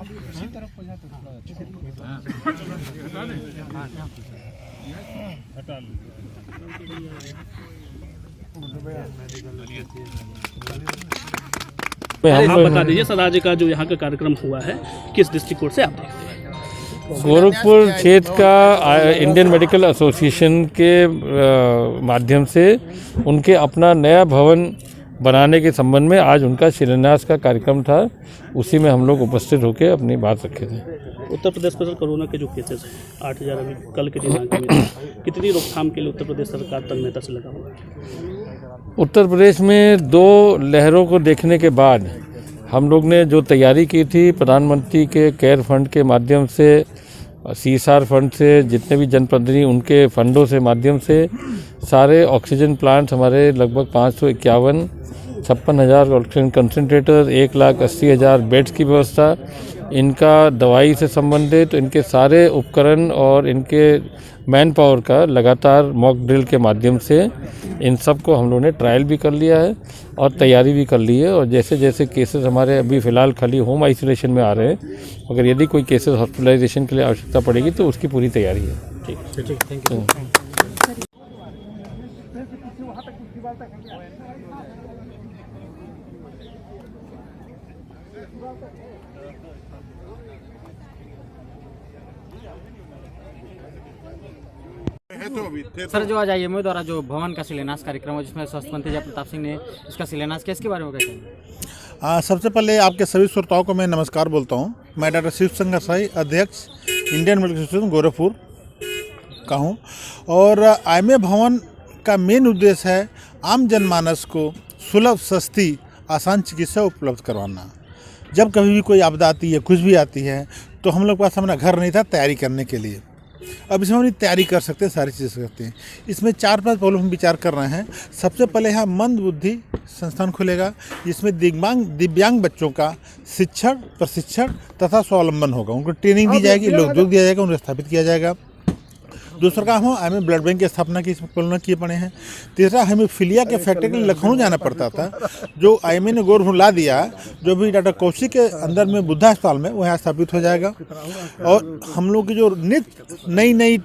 आप बता दीजिए सर, आज का जो यहाँ का कार्यक्रम हुआ है किस दृष्टिकोण से आप देखते हैं? गोरखपुर क्षेत्र का इंडियन मेडिकल एसोसिएशन के माध्यम से उनके अपना नया भवन बनाने के संबंध में आज उनका शिलान्यास का कार्यक्रम था। उसी में हम लोग उपस्थित होकर अपनी बात रखे थे। उत्तर प्रदेश में सर कोरोना के जो केसेस हैं 8,000 अभी कल के दिनांक में, कितनी रोकथाम के लिए उत्तर प्रदेश सरकार तन्मयता से लगा हुआ है? उत्तर प्रदेश में 2 लहरों को देखने के बाद हम लोग ने जो तैयारी की थी, प्रधानमंत्री के केयर फंड के माध्यम से, CSR फंड से, जितने भी जनप्रतिनिधि उनके फंडों से माध्यम से सारे ऑक्सीजन प्लांट हमारे लगभग 551, 56,000 ऑक्सीजन कंसंट्रेटर, 1,80,000 बेड्स की व्यवस्था, इनका दवाई से संबंधित इनके सारे उपकरण और इनके मैन पावर का लगातार मॉक ड्रिल के माध्यम से इन सब को हम लोगों ने ट्रायल भी कर लिया है और तैयारी भी कर ली है। और जैसे जैसे केसेस हमारे अभी फ़िलहाल खाली होम आइसोलेशन में आ रहे हैं, अगर यदि कोई केसेस हॉस्पिटलाइजेशन के लिए आवश्यकता पड़ेगी तो उसकी पूरी तैयारी है। ठीक, थैंक यू। सर, जो आज IMA द्वारा जो भवन का शिलान्यास कार्यक्रम है जिसमें स्वास्थ्य मंत्री जयप्रताप सिंह ने इसका शिलान्यास किया, इसके बारे में क्या कहेंगे? सबसे पहले आपके सभी श्रोताओं को मैं नमस्कार बोलता हूं। मैं डॉक्टर शिव शंकर साई, अध्यक्ष इंडियन मेडिकल एसोसिएशन गोरखपुर का हूं। और IMA भवन का मेन उद्देश्य है आम जनमानस को सुलभ, सस्ती, आसान चिकित्सा उपलब्ध करवाना। जब कभी भी कोई आपदा आती है, कुछ भी आती है, तो हम लोग के पास अपना घर नहीं था तैयारी करने के लिए। अब इसमें हम तैयारी कर सकते हैं, सारी चीज़ें करते हैं। इसमें 4-5 पहलू हम विचार कर रहे हैं। सबसे पहले यहाँ मंद बुद्धि संस्थान खुलेगा, जिसमें दिव्यांग बच्चों का शिक्षण, प्रशिक्षण तथा स्वावलंबन होगा। उनको ट्रेनिंग दी जाएगी, लोग जो दिया जाएगा, उन्हें स्थापित किया जाएगा। दूसरा काम हो IMA ब्लड बैंक की स्थापना की, इसमें परियोजना किए पड़े हैं। तीसरा, हमें फिलिया के फैक्ट्री के लिए लखनऊ जाना पड़ता था, जो IMA ने गोरखपुर ला दिया। जो भी डॉक्टर कौशिक के अंदर में बुद्धा अस्पताल में वो यहाँ स्थापित हो जाएगा। और हम लोग की जो नई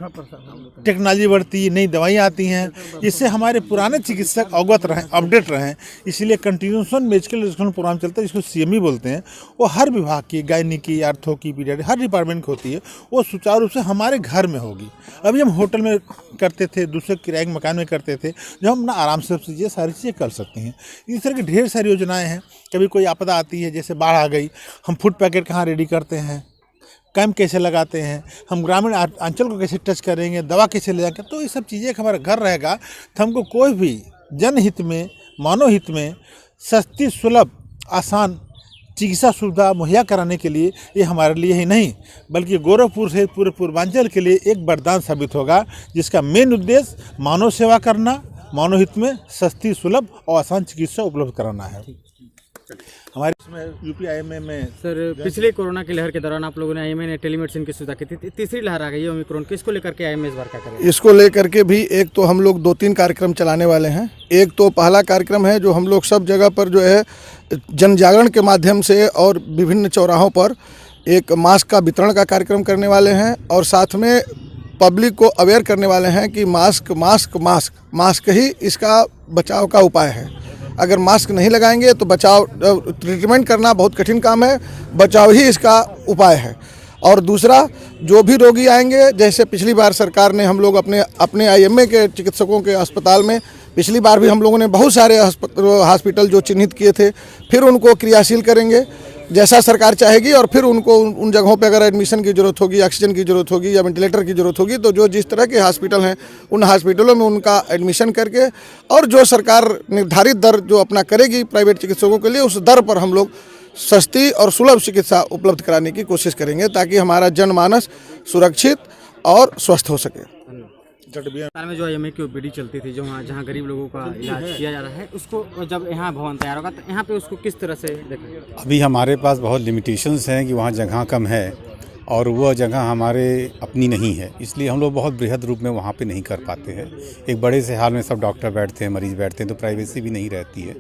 टेक्नोलॉजी बढ़ती है, नई दवाइयाँ आती हैं, इससे हमारे पुराने चिकित्सक अवगत रहें, अपडेट रहें। इसलिए कंटिन्यूएशन मेडिकल एजुकेशन प्रोग्राम चलता है, जिसको CME बोलते हैं। वो हर विभाग की, गायनी की, आर्थो की, पीडियाट्रिक, हर डिपार्टमेंट की होती है। वो सुचारू रूप से हमारे घर में होगी। अभी हम होटल में करते थे, दूसरे किराए के मकान में करते थे, जो हम अपना आराम से चीज़ें, सारी चीज़ें कर सकते हैं। इस तरह की ढेर सारी योजनाएं हैं। कभी कोई आपदा आती है, जैसे बाढ़ आ गई, हम फूड पैकेट कहाँ रेडी करते हैं, कैंप कैसे लगाते हैं, हम ग्रामीण अंचल को कैसे टच करेंगे, दवा कैसे ले जाएंगे। तो ये सब चीज़ें हमारा घर रहेगा तो हमको कोई भी जनहित में, मानव हित में सस्ती, सुलभ, आसान चिकित्सा सुविधा मुहैया कराने के लिए ये हमारे लिए ही नहीं, बल्कि गोरखपुर से पूरे पूर्वांचल के लिए एक वरदान साबित होगा, जिसका मेन उद्देश्य मानव सेवा करना, मानव हित में सस्ती, सुलभ और आसान चिकित्सा उपलब्ध कराना है। हमारे इसमें UP IMA में सर, पिछले कोरोना की लहर के दौरान आप लोगों ने IMA ने टेलीमेडिसिन की सुविधा की थी। तीसरी लहर आ गई है ओमिक्रॉन की, इसको लेकर के IMA इस बार क्या करेंगे? इसको लेकर के भी एक तो हम लोग 2-3 कार्यक्रम चलाने वाले हैं। एक तो पहला कार्यक्रम है जो हम लोग सब जगह पर जो है जन जागरण के माध्यम से और विभिन्न चौराहों पर एक मास्क का वितरण का कार्यक्रम करने वाले हैं। और साथ में पब्लिक को अवेयर करने वाले हैं कि मास्क ही इसका बचाव का उपाय है। अगर मास्क नहीं लगाएंगे तो ट्रीटमेंट करना बहुत कठिन काम है, बचाव ही इसका उपाय है। और दूसरा, जो भी रोगी आएंगे, जैसे पिछली बार सरकार ने हम लोग अपने IMA के चिकित्सकों के अस्पताल में पिछली बार भी हम लोगों ने बहुत सारे हॉस्पिटल जो चिन्हित किए थे, फिर उनको क्रियाशील करेंगे जैसा सरकार चाहेगी। और फिर उनको उन जगहों पे अगर एडमिशन की ज़रूरत होगी, ऑक्सीजन की ज़रूरत होगी या वेंटिलेटर की ज़रूरत होगी, तो जो जिस तरह के हॉस्पिटल हैं उन हॉस्पिटलों में उनका एडमिशन करके, और जो सरकार निर्धारित दर जो अपना करेगी प्राइवेट चिकित्सकों के लिए, उस दर पर हम लोग सस्ती और सुलभ चिकित्सा उपलब्ध कराने की कोशिश करेंगे, ताकि हमारा जनमानस सुरक्षित और स्वस्थ हो सके। में जो IMA की OPD चलती थी, जहाँ गरीब लोगों का इलाज किया जा रहा है, उसको जब यहाँ भवन तैयार होगा तो यहाँ पे उसको किस तरह से देखें? अभी हमारे पास बहुत लिमिटेशंस हैं कि वहाँ जगह कम है, और वह जगह हमारे अपनी नहीं है, इसलिए हम लोग बहुत बृहद रूप में वहाँ पे नहीं कर पाते हैं। एक बड़े से हाल में सब डॉक्टर बैठते हैं, मरीज़ बैठते हैं, तो प्राइवेसी भी नहीं रहती है।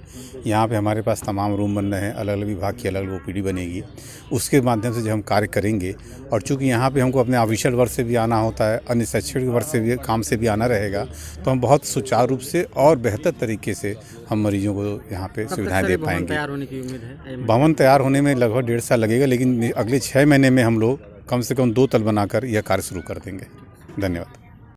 यहाँ पे हमारे पास तमाम रूम बन रहे हैं, अलग अलग विभाग की अलग अलग ओपीडी बनेगी, उसके माध्यम से जो हम कार्य करेंगे। और चूँकि यहाँ पे हमको अपने ऑफिशियल वर्क से भी आना होता है, अन्य शैक्षणिक वर्क से भी काम से भी आना रहेगा, तो हम बहुत सुचारू रूप से और बेहतर तरीके से हम मरीजों को यहाँ पे सुविधाएँ दे पाएंगे। तैयार होने की उम्मीद है? भवन तैयार होने में लगभग 1.5 साल लगेगा, लेकिन अगले 6 महीने में हम लोग कम से कम 2 तल बनाकर यह कार्य शुरू कर देंगे। धन्यवाद।